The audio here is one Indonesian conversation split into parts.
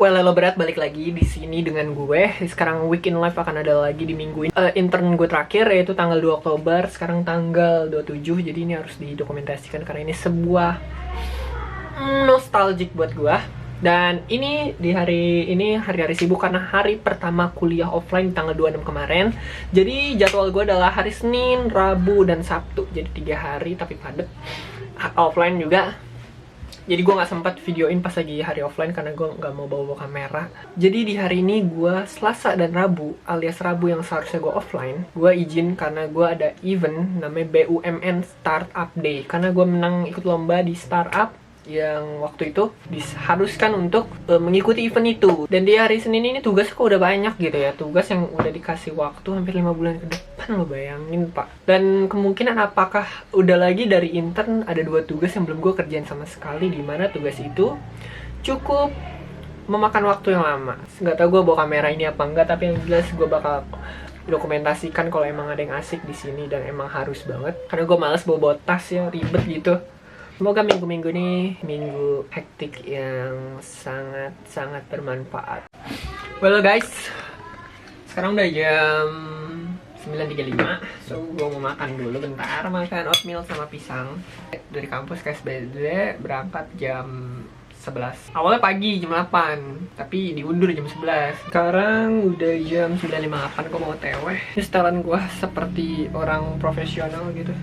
Well, halo berat, balik lagi di sini dengan gue. Sekarang Weekend Live akan ada lagi di minggu ini. Intern gue terakhir yaitu tanggal 2 Oktober, sekarang tanggal 27. Jadi ini harus didokumentasikan karena ini sebuah nostalgic buat gue. Dan ini di hari ini hari-hari sibuk karena hari pertama kuliah offline tanggal 26 kemarin. Jadi jadwal gue adalah hari Senin, Rabu, dan Sabtu. Jadi 3 hari tapi padet. Offline juga. Jadi gue gak sempat videoin pas lagi hari offline karena gue gak mau bawa kamera. Jadi di hari ini gue Selasa dan Rabu, alias Rabu yang seharusnya gue offline, gue izin karena gue ada event namanya BUMN Startup Day. Karena gue menang ikut lomba di startup yang waktu itu diharuskan untuk mengikuti event itu. Dan di hari Senin ini tugas kok udah banyak gitu ya. Tugas yang udah dikasih waktu hampir 5 bulan ke depan, lo bayangin pak. Dan kemungkinan apakah udah lagi dari intern ada 2 tugas yang belum gue kerjain sama sekali, dimana tugas itu cukup memakan waktu yang lama. Nggak tahu gue bawa kamera ini apa enggak, tapi yang jelas gue bakal dokumentasikan kalau emang ada yang asik di sini dan emang harus banget. Karena gue malas bawa tas ya, ribet gitu. Semoga minggu-minggu ini minggu hektik yang sangat-sangat bermanfaat. Well guys, sekarang udah jam 9.35. So gue mau makan dulu bentar, makan oatmeal sama pisang. Dari kampus ke SBD berangkat jam 11. Awalnya pagi jam 8, tapi diundur jam 11. Sekarang udah jam 9.58, gue mau OTW. Ini setelan gue seperti orang profesional gitu.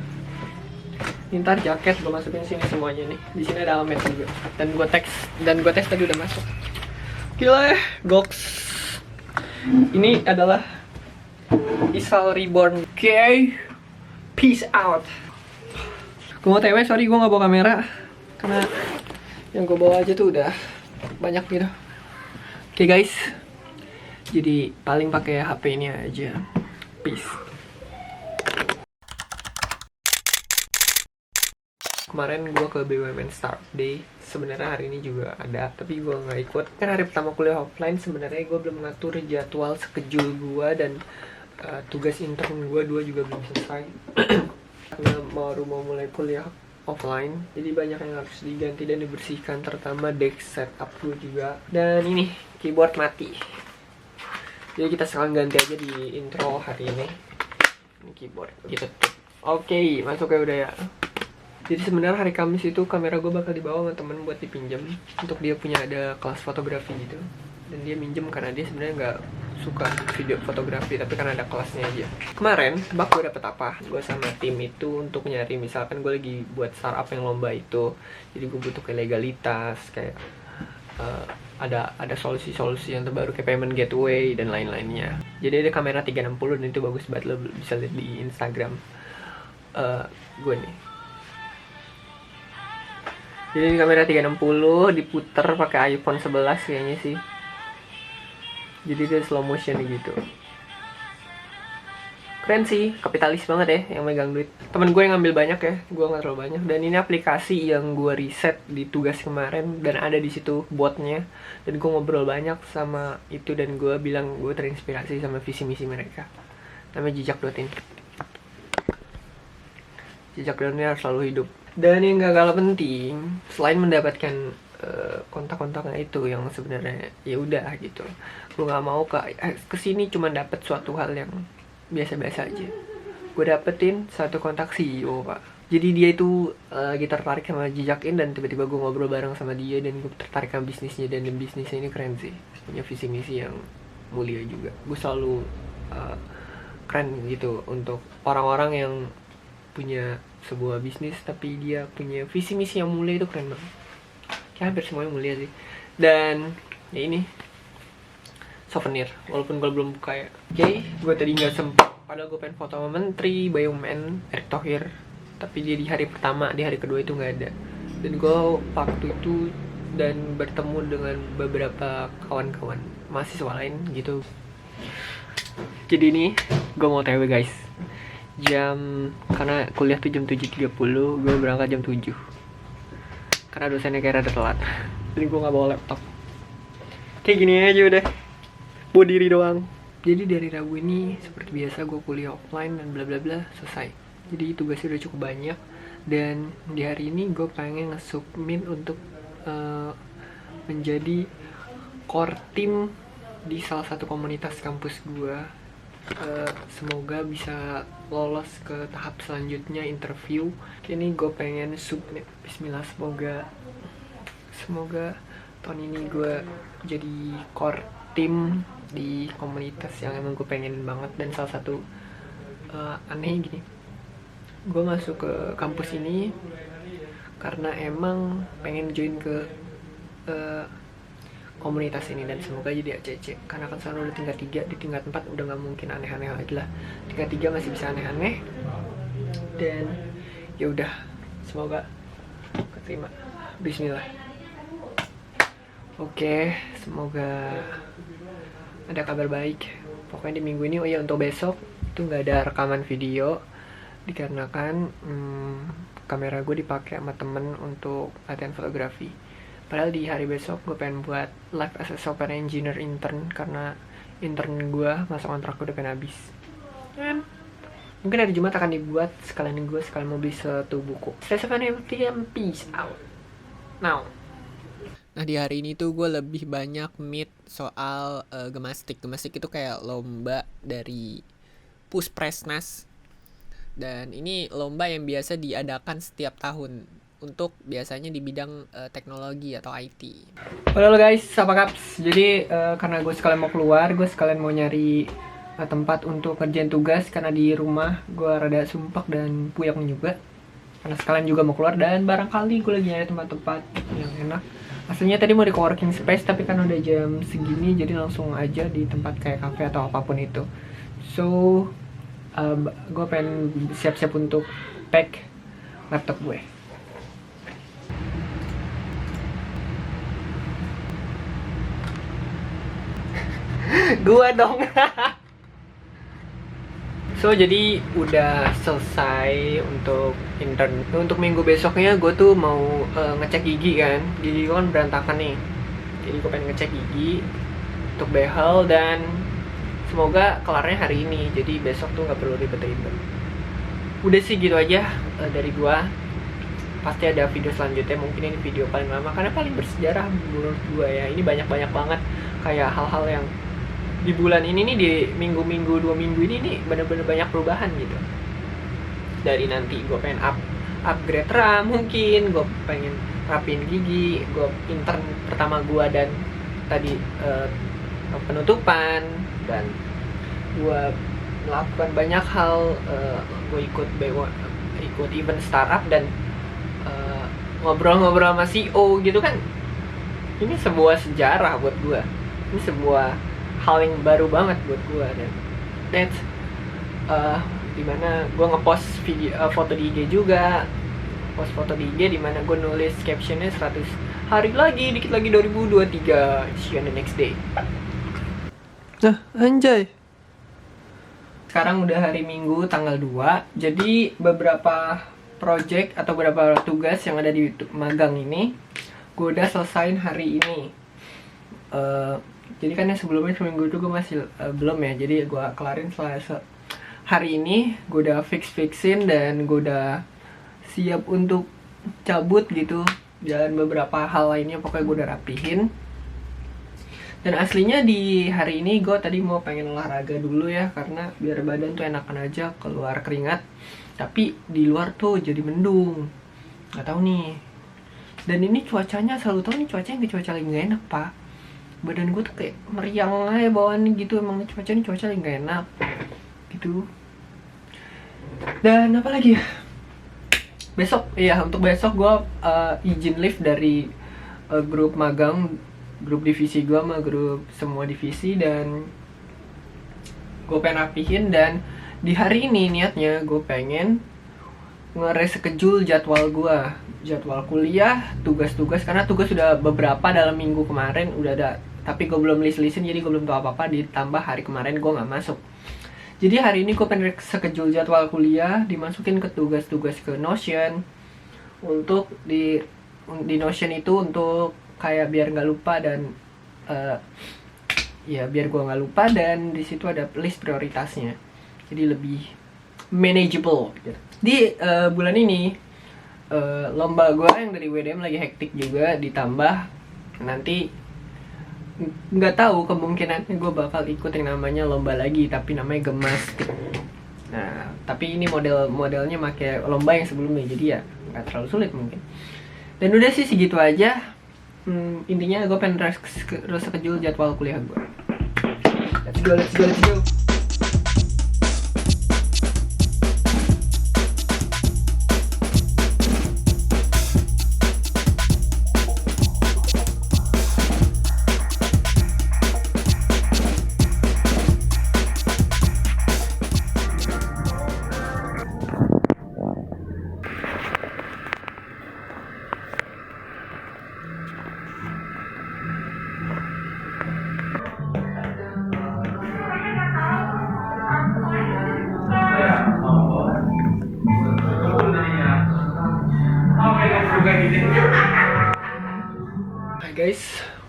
Ntar jaket gue masukin sini semuanya nih. Di sini ada helmet juga. Dan gue tes tadi udah masuk. Gila ya, goks. Ini adalah Isal Reborn. Okay, peace out. Gue mau TW, sorry gue nggak bawa kamera karena yang gue bawa aja tuh udah banyak gitu. Oke guys, jadi paling pakai HP ini aja. Peace. Kemarin gue ke BUMN Startup Day. Sebenarnya hari ini juga ada, tapi gue nggak ikut. Kan hari pertama kuliah offline, sebenarnya gue belum mengatur jadwal sekejul gue dan tugas intern gue 2 juga belum selesai. Karena baru mau mulai kuliah offline, jadi banyak yang harus diganti dan dibersihkan, terutama desk setup gue juga. Dan ini keyboard mati. Jadi kita sekarang ganti aja di intro hari ini. Ini keyboard gitu. Oke, masuk ya udah ya. Jadi sebenarnya hari Kamis itu kamera gue bakal dibawa sama temen buat dipinjam untuk dia punya ada kelas fotografi gitu. Dan dia minjem karena dia sebenarnya nggak suka video fotografi, tapi karena ada kelasnya aja. Kemarin bak gue dapet apa? Gue sama tim itu untuk nyari, misalkan gue lagi buat startup yang lomba itu. Jadi gue butuh kayak legalitas, kayak ada solusi-solusi yang terbaru kayak payment gateway dan lain-lainnya. Jadi ada kamera 360 dan itu bagus banget, lo bisa lihat di Instagram gue nih. Jadi ini kamera 360 diputer pakai iPhone 11 kayaknya sih. Jadi dia slow motion gitu. Keren sih, kapitalis banget ya yang megang duit. Temen gue yang ngambil banyak ya, gue nggak terlalu banyak. Dan ini aplikasi yang gue riset di tugas kemarin dan ada di situ botnya. Dan gue ngobrol banyak sama itu dan gue bilang gue terinspirasi sama visi misi mereka. Namanya jejak.in. Jejak.in harus selalu hidup. Dan yang gak kalah penting, selain mendapatkan kontak-kontaknya itu yang sebenarnya ya udah gitu, gue nggak mau kesini cuma dapat suatu hal yang biasa-biasa aja. Gue dapetin satu kontak CEO pak. Jadi dia itu lagi tertarik sama Jejak.in dan tiba-tiba gue ngobrol bareng sama dia dan gue tertarik sama bisnisnya, dan bisnisnya ini keren sih, punya visi misi yang mulia juga. Gue selalu keren gitu untuk orang-orang yang punya sebuah bisnis tapi dia punya visi misi yang mulia, itu keren banget. Kayak hampir semuanya mulia sih. Dan ya ini souvenir, walaupun gue belum buka ya. Oke, gue tadi nggak sempet, padahal gue pengen foto sama Menteri BUMN Erick Thohir, tapi dia di hari pertama, di hari kedua itu nggak ada. Dan gue waktu itu dan bertemu dengan beberapa kawan-kawan mahasiswa lain gitu. Jadi ini gue mau TW guys, karena kuliah tuh jam 7.30, gue berangkat jam 7 karena dosennya kayak rada telat. Jadi gue gak bawa laptop, kayak gini aja udah, bawa diri doang. Jadi dari Rabu ini seperti biasa gue kuliah offline dan bla bla bla selesai. Jadi tugasnya udah cukup banyak. Dan di hari ini gue pengen nge-submit untuk menjadi core team di salah satu komunitas kampus gue. Semoga bisa lolos ke tahap selanjutnya, interview. Ini gue pengen submit. Bismillah, semoga tahun ini gue jadi core team di komunitas yang emang gue pengen banget. Dan salah satu aneh gini, gue masuk ke kampus ini karena emang pengen join ke komunitas ini, dan semoga jadi ACC, karena kan sekarang udah tingkat 3, di tingkat 4 udah nggak mungkin aneh-aneh lagi lah. Tingkat 3 masih bisa aneh-aneh, dan ya udah, semoga keterima. Bismillah. Oke, semoga ada kabar baik. Pokoknya di minggu ini, oh ya, untuk besok itu nggak ada rekaman video dikarenakan kamera gue dipakai sama temen untuk latihan fotografi. Padahal di hari besok gue pengen buat live as a software engineer intern, karena intern gue masa kontrak gue udah pengen habis. Dan mungkin hari Jumat akan dibuat, sekalian mau beli satu buku. Stay safe and healthy and peace out. Now. Nah, di hari ini tuh gue lebih banyak meet soal gemastik. Gemastik itu kayak lomba dari Puspresnas. Dan ini lomba yang biasa diadakan setiap tahun untuk biasanya di bidang teknologi atau IT. Halo guys, apa kaps? Jadi karena gue sekalian mau keluar, gue sekalian mau nyari tempat untuk kerjain tugas, karena di rumah gue rada sumpek dan puyeng juga. Karena sekalian juga mau keluar, dan barangkali gue lagi nyari tempat-tempat yang enak. Aslinya tadi mau di coworking space, tapi kan udah jam segini, jadi langsung aja di tempat kayak cafe atau apapun itu. So, gue pengen siap-siap untuk pack laptop gue. Gua dong. So, jadi udah selesai untuk intern. Untuk minggu besoknya gue tuh mau ngecek gigi kan. Gigi gue kan berantakan nih. Jadi gue pengen ngecek gigi untuk behel, dan semoga kelarnya hari ini. Jadi besok tuh gak perlu ribet-ribet. Udah sih gitu aja dari gua. Pasti ada video selanjutnya. Mungkin ini video paling lama karena paling bersejarah menurut gua ya. Ini banyak-banyak banget kayak hal-hal yang di bulan ini nih, di minggu-minggu 2 minggu ini nih bener-bener banyak perubahan gitu. Dari nanti gue pengen upgrade RAM, mungkin gue pengen rapin gigi, gue intern pertama gue, dan tadi penutupan, dan gue melakukan banyak hal. Gue ikut event startup dan ngobrol-ngobrol sama CEO gitu kan. Ini sebuah sejarah buat gue. Ini sebuah hal yang baru banget buat gue, dan that's dimana gue ngepost video foto di IG juga, post foto di IG dimana gue nulis captionnya 100 hari lagi, dikit lagi 2023, see you on the next day. Nah, anjay, sekarang udah hari Minggu tanggal 2, jadi beberapa project atau beberapa tugas yang ada di magang ini gue udah selesain hari ini. Jadi kan yang sebelumnya seminggu itu gue masih belum ya, jadi gue kelarin setelah hari ini. Gue udah fixin dan gue udah siap untuk cabut gitu, dan beberapa hal lainnya pokoknya gue udah rapihin. Dan aslinya di hari ini gue tadi mau pengen olahraga dulu ya, karena biar badan tuh enakan aja, keluar keringat. Tapi di luar tuh jadi mendung, nggak tahu nih. Dan ini cuacanya, selalu tahu nih cuacanya cuaca lagi nggak enak pak. Badan gue tuh kayak meriang aja bawaannya gitu. Emang cuaca lagi gak enak gitu. Dan apa lagi ya, besok ya, untuk besok gue izin leave dari grup magang, grup divisi gue sama grup semua divisi, dan gue pengen rapihin. Dan di hari ini niatnya gue pengen nge-reschedule jadwal kuliah, tugas-tugas, karena tugas sudah beberapa dalam minggu kemarin udah ada, tapi gue belum list-listin, jadi gue belum tahu apa-apa. Ditambah hari kemarin gue nggak masuk, jadi hari ini gue pengen schedule jadwal kuliah, dimasukin ke tugas-tugas ke Notion. Untuk di Notion itu untuk kayak biar nggak lupa, dan ya biar gue nggak lupa, dan di situ ada list prioritasnya, jadi lebih manageable gitu. Di bulan ini lomba gue yang dari WDM lagi hektik juga, ditambah nanti nggak tahu, kemungkinannya gue bakal ikut yang namanya lomba lagi, tapi namanya Gemastik. Nah, tapi ini modelnya pakai lomba yang sebelumnya, jadi ya nggak terlalu sulit mungkin. Dan udah sih segitu aja. Intinya gue pengen reschedule jadwal kuliah gue. Let's go. Hi guys,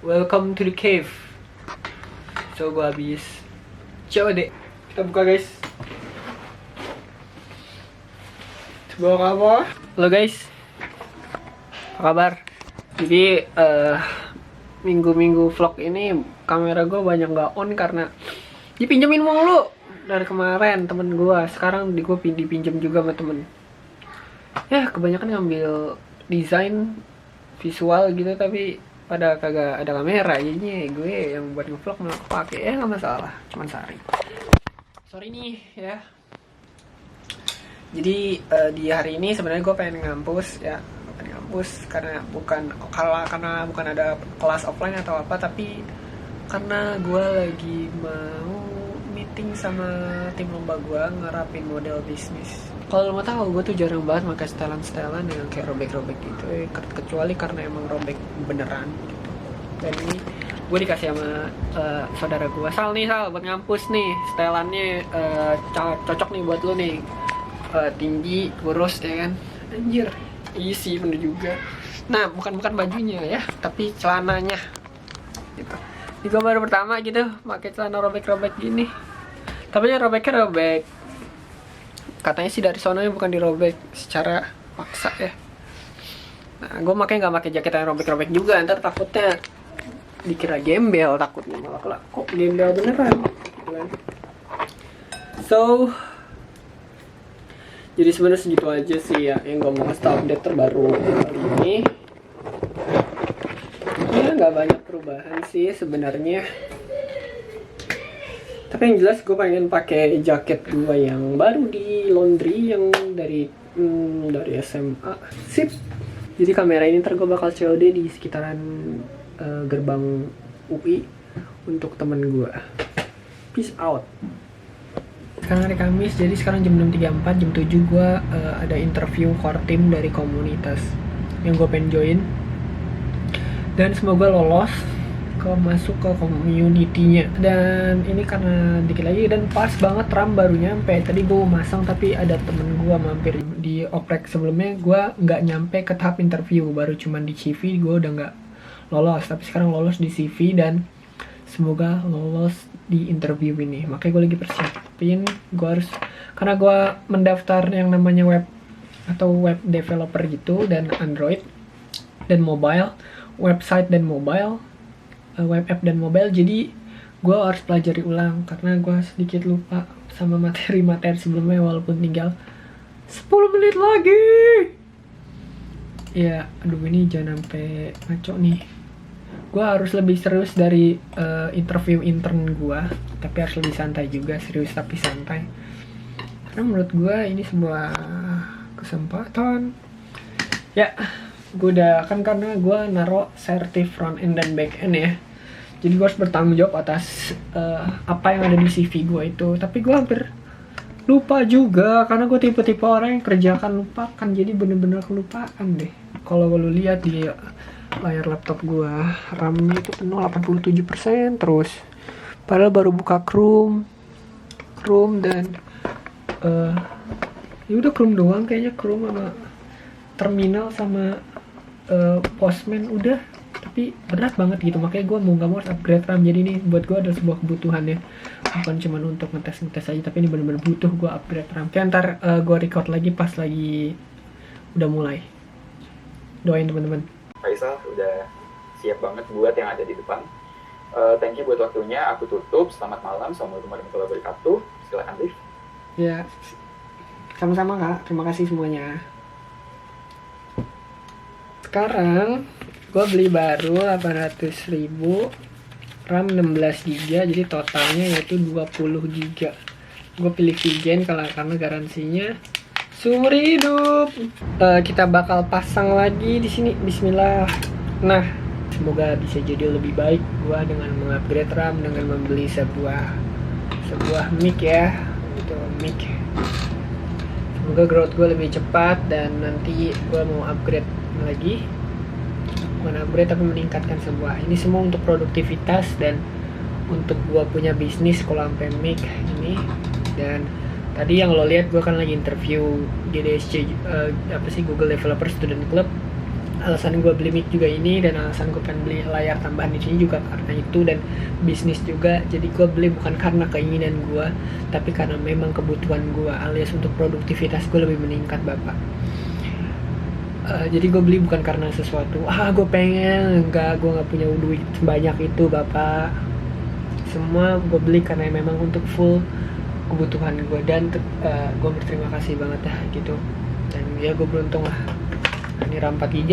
welcome to the cave. So gue habis COD. Kita buka guys. Coba apa? Halo guys, apa kabar? Jadi minggu-minggu vlog ini kamera gue banyak nggak on karena dipinjemin mulu dari kemarin temen gue. Sekarang gue dipinjem juga sama temen. Ya kebanyakan ngambil desain visual gitu, tapi pada kagak ada kamera, jadinya gue yang buat ngevlog malah kepake. Ya nggak masalah, cuman sorry nih ya. Jadi di hari ini sebenarnya gue pengen ngampus ya, karena bukan ada kelas offline atau apa, tapi karena gue lagi mau meeting sama tim lomba gue ngerapin model bisnis. Kalau lo mau tahu, gue tuh jarang banget pakai setelan yang kayak robek-robek gitu, kecuali karena emang robek beneran gitu. Dan ini gue dikasih sama saudara gue, Sal buat ngampus nih, setelannya cocok nih buat lo nih, tinggi, kurus ya kan, anjir, isi bener juga. Nah bukan bajunya ya, tapi celananya gitu. Ini gue baru pertama gitu pakai celana robek-robek gini, tapi robeknya robek, katanya sih dari sononya, bukan dirobek secara paksa ya. Nah gue makanya nggak pakai jaket yang robek-robek juga, ntar takutnya dikira gembel, takutnya malah kok gembel beneran gitu kan. So jadi sebenarnya segitu aja sih ya yang gue mau ngasih update terbaru kali ini. Ya nggak banyak perubahan sih sebenarnya, tapi yang jelas gue pengen pakai jaket gue yang baru di laundry yang dari SMA. Sip. Jadi kamera ini ntar gue bakal COD di sekitaran gerbang UI untuk temen gue. Peace out. Sekarang hari Kamis, jadi sekarang jam 6.34, jam 7 gue ada interview core team dari komunitas yang gue pengen join, dan semoga lolos masuk ke community-nya. Dan ini karena dikit lagi dan pas banget RAM baru nyampe. Tadi gue mau masang tapi ada temen gue mampir di oprek. Sebelumnya gue nggak nyampe ke tahap interview, baru cuman di CV gue udah nggak lolos, tapi sekarang lolos di CV dan semoga lolos di interview ini. Makanya gue lagi persiapin, gue harus, karena gue mendaftar yang namanya web atau web developer gitu, dan Android dan mobile, website dan mobile, web app dan mobile. Jadi gue harus pelajari ulang karena gue sedikit lupa sama materi-materi sebelumnya, walaupun tinggal 10 menit lagi. Ya aduh, ini jangan sampai ngaco nih. Gue harus lebih serius dari interview intern gue, tapi harus lebih santai juga, serius tapi santai. Karena menurut gue ini sebuah kesempatan. Ya, gue udah kan, karena gue naro sertif front end dan back end ya. Jadi gue harus bertanggung jawab atas apa yang ada di CV gue itu. Tapi gue hampir lupa juga, karena gue tipe-tipe orang yang kerjakan lupakan, jadi bener-bener kelupaan deh. Kalau lu lihat di layar laptop gue, RAM-nya itu penuh 87% terus. Padahal baru buka Chrome dan ya udah Chrome doang kayaknya, Chrome sama terminal sama Postman udah. Tapi berat banget gitu, makanya gue mau gak mau harus upgrade RAM. Jadi ini buat gue adalah sebuah kebutuhan ya, bukan cuma untuk ngetes aja, tapi ini benar-benar butuh gue upgrade RAM. Kayak ntar gue record lagi pas lagi udah mulai. Doain teman-teman. Faisal udah siap banget buat yang ada di depan. Thank you buat waktunya. Aku tutup. Selamat malam. Assalamualaikum warahmatullahi wabarakatuh. Silakan Liv. Ya, sama-sama Kak. Terima kasih semuanya. Sekarang gue beli baru 800.000, RAM 16GB, jadi totalnya yaitu 20GB. Gue pilih Vigen karena garansinya seumur hidup. Kita bakal pasang lagi di sini. Bismillah. Nah, semoga bisa jadi lebih baik gue dengan mengupgrade RAM, dengan membeli sebuah mic ya, itu mic. Semoga growth gue lebih cepat dan nanti gue mau upgrade lagi, bukan upgrade tapi meningkatkan sebuah. Ini semua untuk produktivitas dan untuk gue punya bisnis kalau sampai mic ini. Dan tadi yang lo lihat gue kan lagi interview GDSC, Google Developer Student Club. Alasan gue beli mic juga ini, dan alasan gue pengen beli layar tambahan di sini juga karena itu, dan bisnis juga. Jadi gue beli bukan karena keinginan gue, tapi karena memang kebutuhan gue, alias untuk produktivitas gue lebih meningkat bapak. Jadi gue beli bukan karena sesuatu, gue pengen, gue nggak punya duit sebanyak itu bapak. Semua gue beli karena memang untuk full kebutuhan gue, dan gue berterima kasih banget ya gitu. Dan ya gue beruntung lah. Ini RAM 4 GB,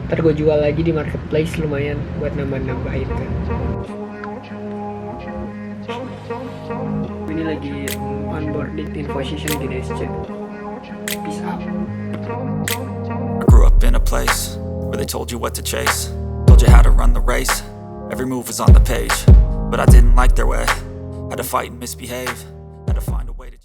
ntar gue jual lagi di marketplace, lumayan buat nambah-nambahin kan. Ini lagi onboarding info session di DSC. Peace out. I grew up in a place where they told you what to chase, told you how to run the race, every move was on the page, but I didn't like their way, had to fight and misbehave.